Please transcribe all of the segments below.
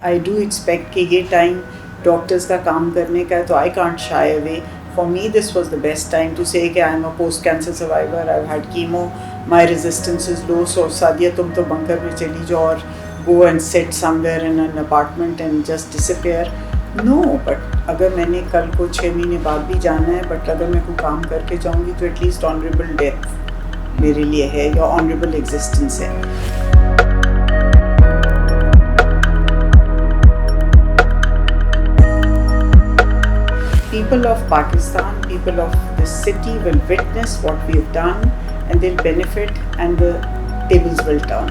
I do expect कि ये time doctors का काम करने का है, तो I can't shy away. For me, this was the best time to say कि I'm a post-cancer survivor. I've had chemo. My resistance is low. So Sadia तुम तो बंकर में चली जाओ और go and sit somewhere in an apartment and just disappear. No, but अगर मैंने कल को 6 महीने बाद भी जाना है, but अगर मैं कोई काम करके जाऊँगी तो at least honorable death मेरे लिए है या honorable existence है. People of Pakistan, people of this city will witness what we have done and they'll benefit and the tables will turn.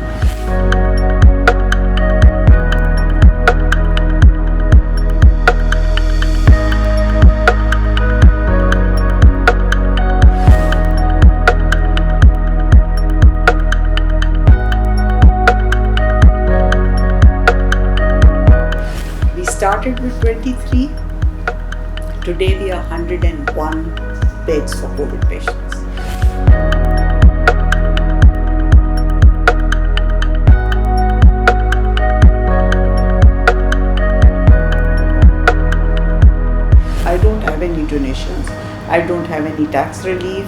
We started with 23. Today we are 101 beds for COVID patients. I don't have any donations. I don't have any tax relief.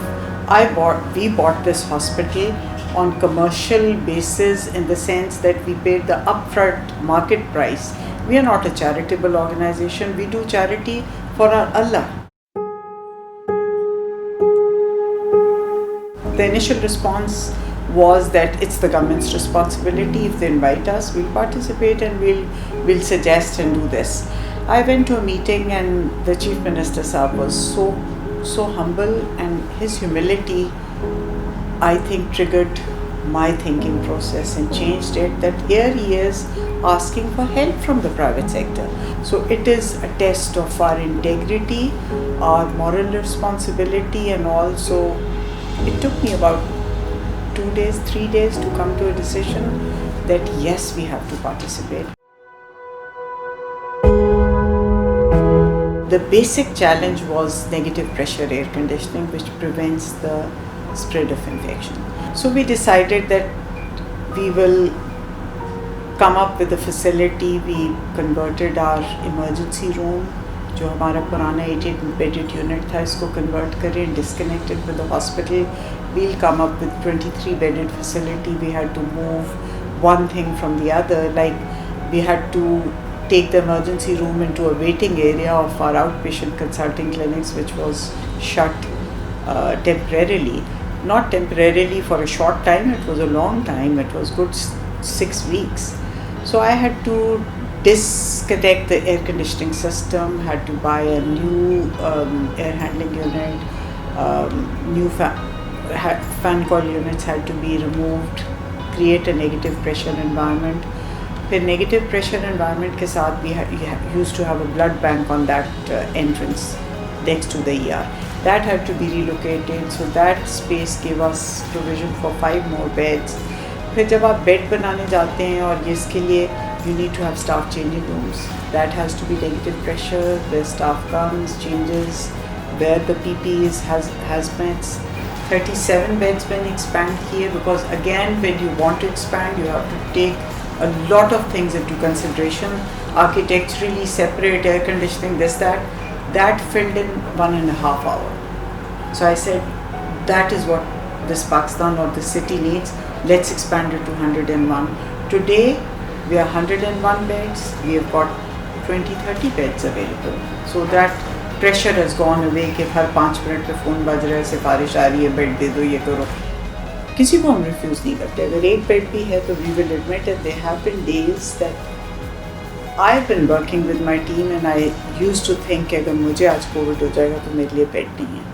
We bought this hospital on commercial basis in the sense that we paid the upfront market price. We are not a charitable organization. We do charity for our Allah. The initial response was that it's the government's responsibility. If they invite us, we'll participate and we'll suggest and do this. I went to a meeting and the Chief Minister Saab was so humble, and his humility, I think, triggered my thinking process and changed it, that here he is asking for help from the private sector. So it is a test of our integrity, our moral responsibility, and also it took me about 2 days, 3 days to come to a decision that yes, we have to participate. The basic challenge was negative pressure air conditioning, which prevents the spread of infection. So we decided that we will come up with a facility. We converted our emergency room, जो हमारा पुराना 18-bedded unit था, इसको convert करें, disconnected with the hospital. We'll come up with 23-bedded facility. We had to move one thing from the other, like we had to take the emergency room into a waiting area of our outpatient consulting clinics, which was shut temporarily. Not temporarily for a short time, it was a long time, it was good 6 weeks. So I had to disconnect the air conditioning system, had to buy a new air handling unit, new fan coil units had to be removed, create a negative pressure environment. फिर negative pressure environment के साथ we used to have a blood bank on that entrance next to the ER. That had to be relocated, so that space gave us provision for 5 more beds. फिर जब आप bed बनाने जाते हैं और इसके लिए you need to have staff changing rooms. That has to be negative pressure. The staff comes, changes, where the PPEs hazmats. 37 beds when expand here, because again when you want to expand you have to take a lot of things into consideration. Architecturally separate air conditioning, that filled in 1.5 hours. So I said, that is what this Pakistan or this city needs. Let's expand it to 101. Today we are 101 beds. We have got 20-30 beds available. So that pressure has gone away कि हर 5 minute पे phone बज रहा है, सिफारिश आ रही है, bed दे दो, ये करो. किसी को हम रिफ्यूज़ नहीं करते. अगर एक बेड भी है तो we will admit it. There have been days that I've been working with my team and I used to think कि अगर मुझे आज कोविड हो जाएगा तो मेरे लिए बेड नहीं है.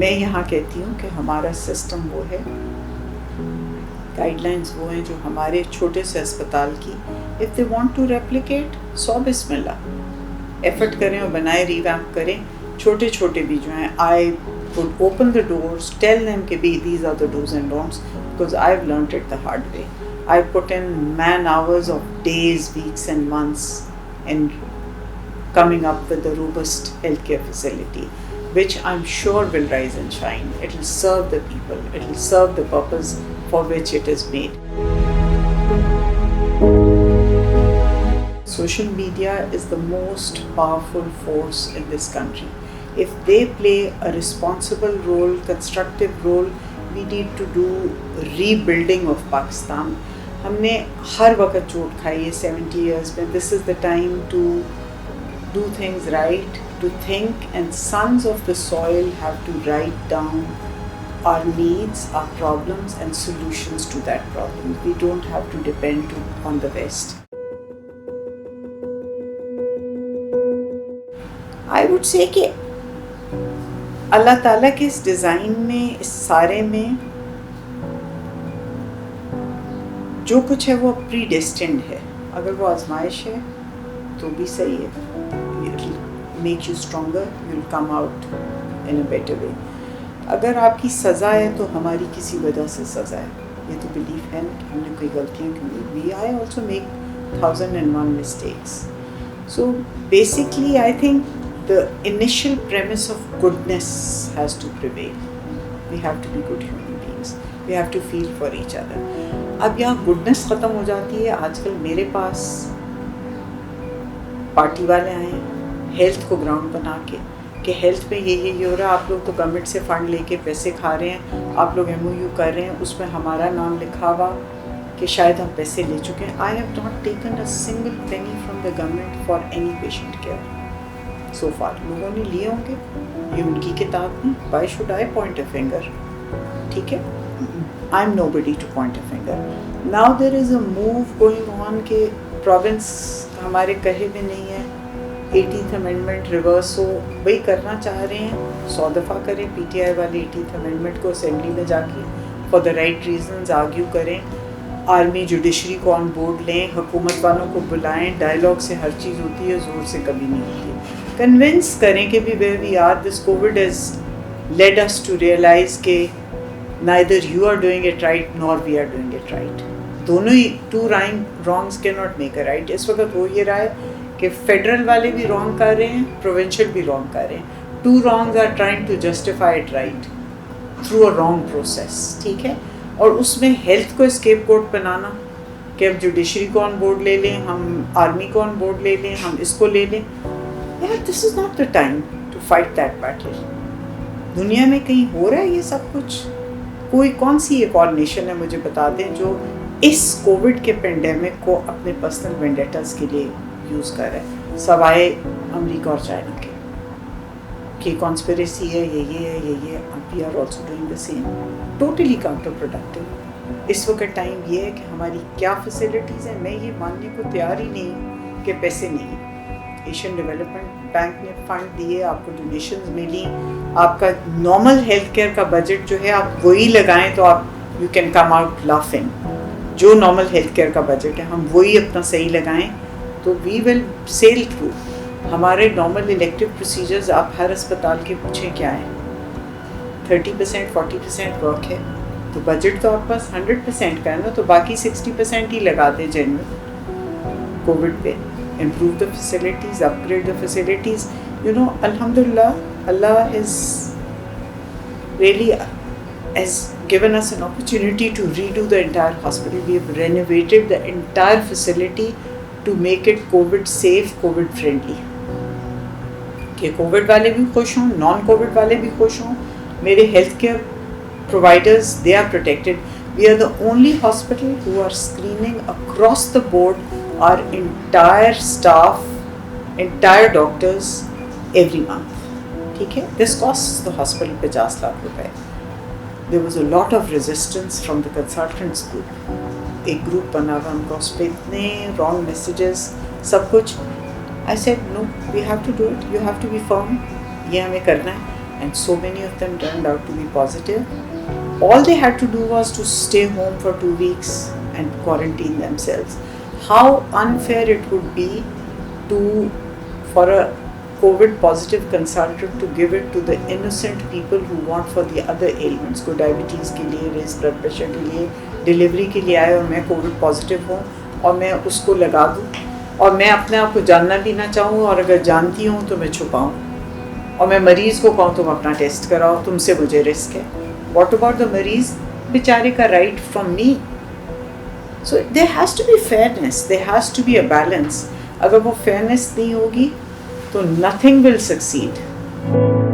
मैं यहाँ कहती हूँ कि हमारा सिस्टम वो है, गाइडलाइंस वो हैं जो हमारे छोटे से अस्पताल की, if they want to replicate, 100 बिस्मिल्लाह एफर्ट करें और बनाए, रिवैम्प करें. छोटे छोटे भी जो हैं, I would open the doors, tell them कि these are the do's and don'ts, because I've learnt it the hard way. I put in man hours of days, weeks and months in coming up with a robust healthcare facility, which I'm sure will rise and shine. It will serve the people, it will serve the purpose for which it is made. Social media is the most powerful force in this country. If they play a responsible role, constructive role, we need to do rebuilding of Pakistan. हमने हर वक्त चोट खाई है 70 years में. This is the time to do things right, to think, and sons of the soil have to write down our needs, our problems, and solutions to that problem. We don't have to depend on the West. I would say कि अल्लाह ताला के इस design में, इस सारे में जो कुछ है वो प्री डेस्टिन्ड है. अगर वो आजमाइश है तो भी सही है. It'll make you stronger, you'll come out in a better way. अगर आपकी सज़ा है तो हमारी किसी वजह से सज़ा है. ये तो बिलीफ है कि हमने कोई गलतियाँ की. I also make 1001 mistakes. So basically I think the initial premise of goodness has to prevail. We have to be good human beings. We have to feel for each other. अब यहाँ goodness ख़त्म हो जाती है. आजकल मेरे पास party वाले आए हैं हेल्थ को ग्राउंड बना के कि हेल्थ में ये हो रहा है. आप लोग तो गवर्नमेंट से फ़ंड लेके पैसे खा रहे हैं, आप लोग MOU कर रहे हैं, उसमें हमारा नाम लिखा हुआ कि शायद हम पैसे ले चुके हैं. I have not taken a single penny from the government for any patient care. So far, लोगों ने लिए होंगे, ये उनकी किताब में. Why should I point a finger? ठीक है, I'm nobody to point a finger. Now there is a move going on कि province हमारे कहे में नहीं है. 18th amendment रिवर्स हो, वही करना चाह रहे हैं, 100 दफ़ा करें. PTI वाले 18th amendment को असेंबली में जाके for the right reasons argue करें. आर्मी जुडिशरी को ऑन बोर्ड लें, हुकूमत वालों को बुलाएं. डायलॉग से हर चीज़ होती है, ज़ोर से कभी नहीं होती. कन्विंस करें कि भी where we are, this COVID has led us to realize कि neither you are doing it right nor we are doing it right. दोनों ही two wrongs cannot make a right. इस वक्त हो ये रहा है कि फेडरल वाले भी रॉन्ग कर रहे हैं, प्रोविंशियल भी रॉन्ग कर रहे हैं. Two wrongs are trying to justify it right through a wrong process. ठीक है, और उसमें हेल्थ को स्केपगोट बनाना कि हम जुडिशरी को ऑन बोर्ड ले लें, हम आर्मी को ऑन बोर्ड ले लें, हम इसको ले लें. यार this is not the time to fight that battle. दुनिया में कहीं हो रहा है ये सब कुछ? कोई कौन सी एक और नेशन है मुझे बता दें जो इस कोविड के पेंडेमिक को अपने पर्सनल वेंडेटास के लिए यूज़ कर रहा है, सवाए अमेरिका और चाइना के कि कॉन्स्पिरेसी है, ये है, ये. We are also doing the same. Totally counterproductive. इस वक्त टाइम ये है कि हमारी क्या फैसिलिटीज़ हैं. मैं ये मानने को तैयार ही नहीं कि पैसे नहीं. एशियन डेवलपमेंट बैंक ने फंड दिए, आपको डोनेशंस मिली, आपका नॉर्मल हेल्थ केयर का बजट जो है आप वही लगाएं तो आप you can come out laughing. जो नॉर्मल हेल्थ केयर का बजट है हम वही अपना सही लगाएं तो वी विल सेल थ्रू. हमारे नॉर्मल इलेक्टिव प्रोसीजर्स आप हर अस्पताल के पूछें क्या है, 30% 40% वर्क है. तो बजट तो आपके पास 100% का है ना, तो बाकी 60% ही लगा दें जनरल कोविड पे. Improve the facilities, upgrade the facilities. You know, Alhamdulillah, Allah is really has given us an opportunity to redo the entire hospital. We have renovated the entire facility to make it COVID safe, COVID friendly. कि Covid वाले भी खुश हों, non Covid वाले भी खुश हों. मेरे health care providers, they are protected. We are the only hospital who are screening across the board our entire staff, entire doctors every month. ठीक है, this costs the hospital 50 lakh रुपए. There was a lot of resistance from the consultants group. एक group बना हुआ उनका, उस पर इतने wrong messages, सब कुछ. I said no, we have to do it. You have to be firm. ये हमें करना है. And so many of them turned out to be positive. All they had to do was to stay home for 2 weeks and quarantine themselves. How unfair it would be for a COVID positive consultant to give it to the innocent people who want for the other ailments. को diabetes के लिए, race blood pressure के लिए, delivery के लिए आए और मैं कोविड पॉजिटिव हूँ और मैं उसको लगा दूँ और मैं अपने आप को जानना भी ना चाहूँ, और अगर जानती हूँ तो मैं छुपाऊँ, और मैं मरीज़ को कहूँ तुम अपना टेस्ट कराओ, तुमसे मुझे रिस्क है. What about the मरीज़ बेचारे का right from me? So there has to be fairness, there has to be a balance. अगर वो fairness नहीं होगी तो nothing will succeed.